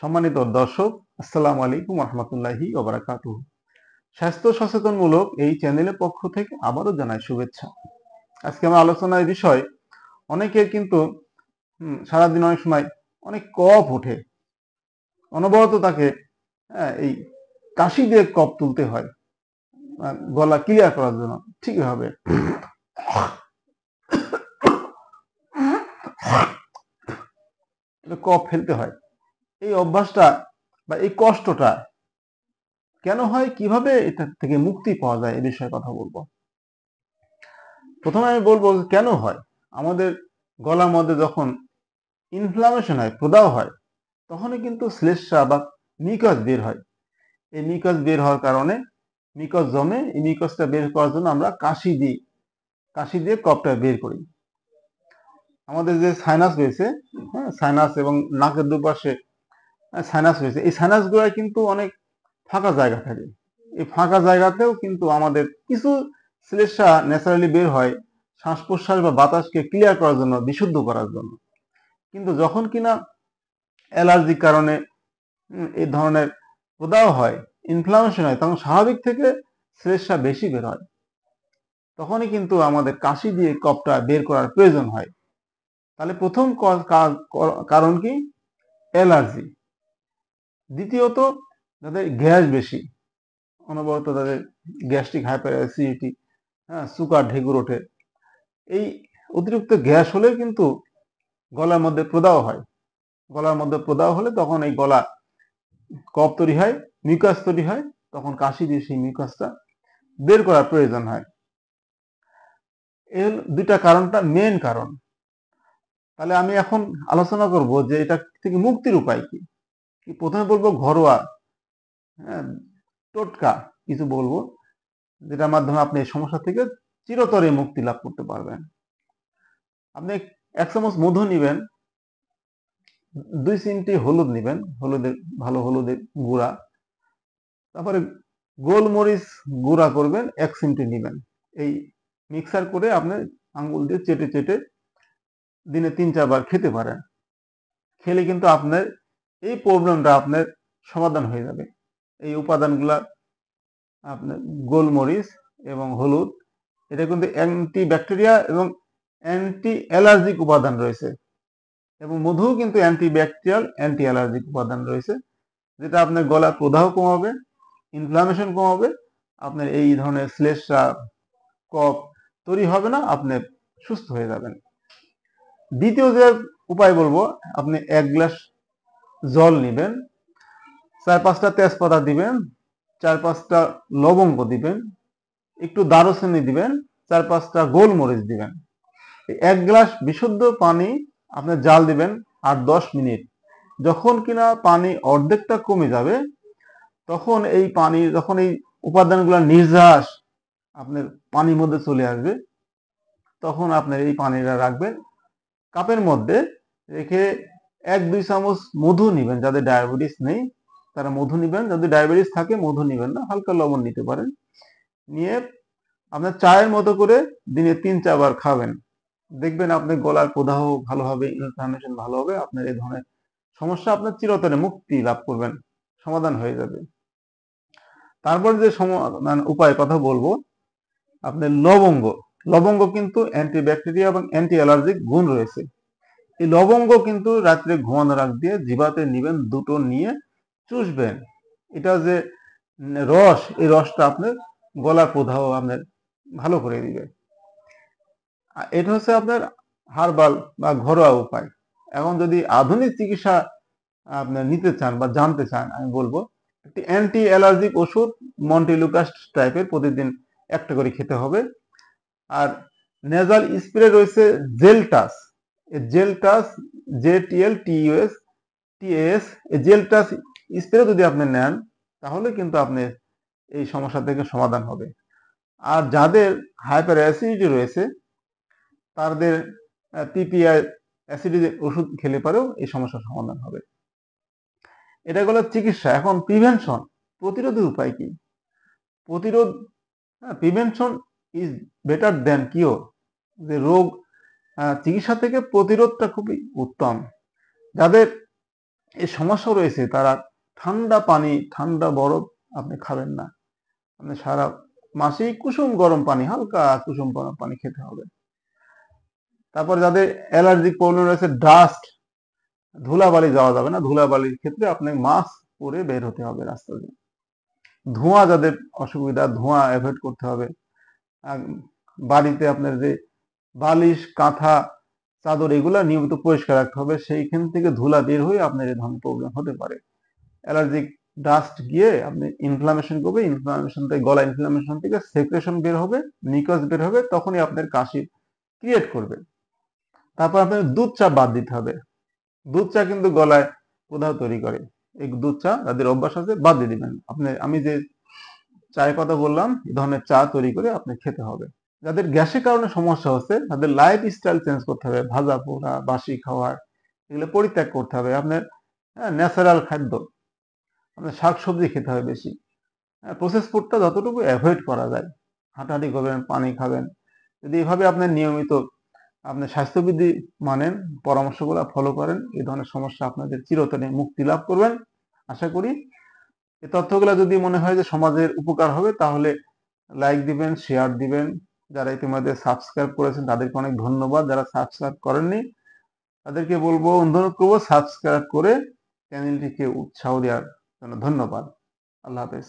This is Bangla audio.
সম্মানিত দর্শক, আসসালামু আলাইকুম রহমতুল্লাহি ওয়া বারাকাতুহু। স্বাস্থ্য সচেতনমূলক এই চ্যানেলের পক্ষ থেকে আবারও জানাই শুভেচ্ছা। আজকে আমার আলোচনার বিষয়, অনেকের কিন্তু সারাদিন অনেক সময় অনেক কফ ওঠে, অনবরত তাকে এই কাশি দিয়ে কফ তুলতে হয় গলা ক্লিয়ার করার জন্য ঠিকভাবে। কফ ফেলতে হয়। এই অভ্যাসটা বা এই কষ্টটা কেন হয়, কিভাবে এটা থেকে মুক্তি পাওয়া যায়, এই বিষয়ে কথা বলবো। প্রথমে আমি বলবো কেন হয়। আমাদের গলার মধ্যে যখন ইনফ্লামেশন হয়, প্রদাহ হয়, তখনই কিন্তু শ্লেষ্মা বা মিউকাস বের হয়। এই মিউকাস বের হওয়ার কারণে মিউকাস জমে, এই মিউকাসটা বের করার জন্য আমরা কাশি দিয়ে কফটা বের করি। আমাদের যে সাইনাস রয়েছে, সাইনাস এবং নাকের দুপাশে সাইনাস রয়েছে, এই সাইনাস গুলায় কিন্তু অনেক ফাঁকা জায়গা থাকে। এই ফাঁকা জায়গাতেও কিন্তু আমাদের কিছু শ্লেষ্মা ন্যাচারালি বের হয় শ্বাস প্রশ্বাস বা বাতাসকে ক্লিয়ার করার জন্য, বিশুদ্ধ করার জন্য। কিন্তু যখন কিনা অ্যালার্জির কারণে এই ধরনের প্রদাহ হয়, ইনফ্লামেশন হয়, তখন স্বাভাবিক থেকে শ্লেষ্মা বেশি বের হয়। তখনই কিন্তু আমাদের কাশি দিয়ে কফটা বের করার প্রয়োজন হয়। তাহলে প্রথম কারণ কি? অ্যালার্জি। দ্বিতীয়ত, যাদের গ্যাস বেশি, অনবরত তাদের গ্যাস্ট্রিক হাইপার অ্যাসিডিটি, সুগার ঢেকুর ওঠে, এই অতিরিক্ত গ্যাস হলে কিন্তু গলার মধ্যে প্রদাহ হয়। গলার মধ্যে প্রদাহ হলে তখন এই গলা কফ তৈরি হয়, মিউকাস তৈরি হয়, তখন কাশি দিয়ে সেই মিউকাসটা বের করার প্রয়োজন হয়। এই দুইটা কারণটা মেন কারণ। তাহলে আমি এখন আলোচনা করব যে এটা থেকে মুক্তির উপায় কি। প্রথমে বলবো ঘরোয়া টোটকা কিছু বলবো, যেটার মাধ্যমে আপনি এই সমস্যা থেকে চিরতরে মুক্তি লাভ করতে পারবেন। আপনি 1 চামচ মধু নিবেন, 2 চিমটি হলুদ নিবেন, ভালো হলুদের গুঁড়া, তারপরে গোলমরিচ গুঁড়া করবেন 1 চিমটি নিবেন। এই মিক্সার করে আপনি আঙ্গুল দিয়ে চেটে চেটে দিনে 3-4 বার খেতে পারেন। খেলে কিন্তু আপনার এই প্রবলেমটা আপনার সমাধান হয়ে যাবে। এই উপাদানগুলা, আপনার গোলমরিচ এবং হলুদ, এটা কিন্তু অ্যান্টি ব্যাকটেরিয়া এবং অ্যান্টি অ্যালার্জিক উপাদান রয়েছে, এবং মধুও কিন্তু অ্যান্টি ব্যাকটেরিয়াল, অ্যান্টি অ্যালার্জিক উপাদান রয়েছে, যেটা আপনার গলার প্রদাহ কমাবে, ইনফ্লামেশন কমাবে, আপনার এই ধরনের শ্লেষ্মা কফ তৈরি হবে না, আপনি সুস্থ হয়ে যাবেন। দ্বিতীয় যে উপায় বলবো, আপনি 1 গ্লাস জল নিবেন, 4-5টা তেজপাতা দিবেন, 4-5টা লবঙ্গ দিবেন, একটু দারুচিনি দিবেন, 4-5টা গোলমরিচ দিবেন। 1 গ্লাস বিশুদ্ধ পানি আপনি জাল দিবেন 8-10 মিনিট। যখন কিনা পানি অর্ধেকটা কমে যাবে, তখন এই পানি, যখন এই উপাদানগুলো নির্যাস আপনার পানির মধ্যে চলে আসবে, তখন আপনার এই পানিটা রাখবেন কাপের মধ্যে রেখে 1-2 চামচ মধু নিবেন। যাদের ডায়াবেটিস নেই তারা মধু নিবেন, যদি ডায়াবেটিস থাকে মধু নিবেন না, হালকা লবণ নিতে পারেন। নিয়ে আপনার চায়ের মতো করে দিনে 3-4 বার খাবেন। দেখবেন আপনার গলার প্রদাহ ভালো হবে, ইনফ্লামেশন ভালো হবে, আপনার এই ধরনের সমস্যা আপনার চিরতরে মুক্তি লাভ করবেন, সমাধান হয়ে যাবে। তারপর যে উপায় কথা বলবো, আপনার লবঙ্গ কিন্তু অ্যান্টিব্যাকটেরিয়া এবং অ্যান্টি অ্যালার্জিক গুণ রয়েছে। এই লবঙ্গ কিন্তু রাত্রে ঘুমানোর আগ দিয়ে জিভাতে নিবেন, দুটো নিয়ে চুষবেন। এটা যে রস, এই রসটা আপনার গলার প্রদাহ আপনার ভালো করে দিবে। এটা হচ্ছে আপনার হার্বাল বা ঘরোয়া উপায়। এখন যদি আধুনিক চিকিৎসা আপনার নিতে চান বা জানতে চান, আমি বলবো একটি অ্যান্টি অ্যালার্জিক ওষুধ মন্টেলুকাস্ট টাইপের প্রতিদিন 1টা করে খেতে হবে। আর নেজাল স্প্রে রয়েছে জেলটাস, জেলটাস, JELTAS, এই জেলটাস স্প্রে যদি আপনি নেন, তাহলে কিন্তু আপনি এই সমস্যা থেকে সমাধান হবে। আর যাদের হাইপার অ্যাসিডিটি রয়েছে, তাদের PPI অ্যাসিডিক ওষুধ খেলে পরেও এই সমস্যার সমাধান হবে। এটা হলো চিকিৎসা। এখন প্রিভেনশন, প্রতিরোধের উপায় কি? Prevention is better than cure. যে রোগ চিকিৎসা থেকে প্রতিরোধটা খুবই উত্তম। যাদের এই সমস্যা রয়েছে, তারা ঠান্ডা পানি, ঠান্ডা বরফ আপনি খাবেন না। আপনি সারা মাসেই কুসুম গরম পানি, হালকা কুসুম গরম পানি খেতে হবে। তারপর যাদের অ্যালার্জিক প্রবলেম রয়েছে, ডাস্ট, ধুলাবালি যাওয়া যাবে না। ধুলাবালির ক্ষেত্রে আপনাকে মাস্ক পরে বের হতে হবে রাস্তা দিয়ে। ধোঁয়া যাদের অসুবিধা, ধোঁয়া অ্যাভয়েড করতে হবে। বাড়িতে আপনার যে বালিশ, কাঁথা, চাদর এগুলা নিয়মিত পরিষ্কার রাখতে হবে। সেইখান থেকে ধুলা বের হয়ে আপনার এই ধরনের প্রবলেম হতে পারে। অ্যালার্জিক ডাস্ট গিয়ে আপনি ইনফ্লামেশন করবে, ইনফ্লামেশন থেকে গলা ইনফ্লামেশন থেকে সেক্রেশন বের হবে, মিউকাস বের হবে, তখনই আপনার কাশি ক্রিয়েট করবে। তারপর আপনার দুধ চা বাদ দিতে হবে। দুধ চা কিন্তু গলায় প্রদাহ তৈরি করে। এই দুধ চা যাদের অভ্যাস আছে বাদ দিয়ে দিবেন। আমি যে চায়ের কথা বললাম, এই ধরনের চা তৈরি করে আপনি খেতে হবে। যাদের গ্যাসের কারণে সমস্যা হচ্ছে তাদের লাইফ স্টাইল চেঞ্জ করতে হবে। ভাজা পোড়া, বাসি খাবার এগুলো পরিত্যাগ করতে হবে। আপনার ন্যাচারাল খাদ্য, আপনার শাকসবজি খেতে হবে বেশি। প্রসেস ফুডটা যতটুকু অ্যাভয়েড করা যায়। হাঁটাহাঁটি করবেন, পানি খাবেন। যদি এভাবে আপনার নিয়মিত আপনি স্বাস্থ্যবিধি মানেন, পরামর্শগুলো ফলো করেন, এই ধরনের সমস্যা আপনাদের চিরতরে মুক্তি লাভ করবেন আশা করি। এই তথ্যগুলো যদি মনে হয় যে সমাজের উপকার হবে তাহলে লাইক দিবেন, শেয়ার দিবেন। যারা ইতিমধ্যে সাবস্ক্রাইব করেছেন তাদেরকে অনেক ধন্যবাদ। যারা সাবস্ক্রাইব করেননি তাদেরকে বলবো, অনুরোধ করবো সাবস্ক্রাইব করে চ্যানেলটিকে উৎসাহ দেওয়ার জন্য। ধন্যবাদ। আল্লাহ হাফেজ।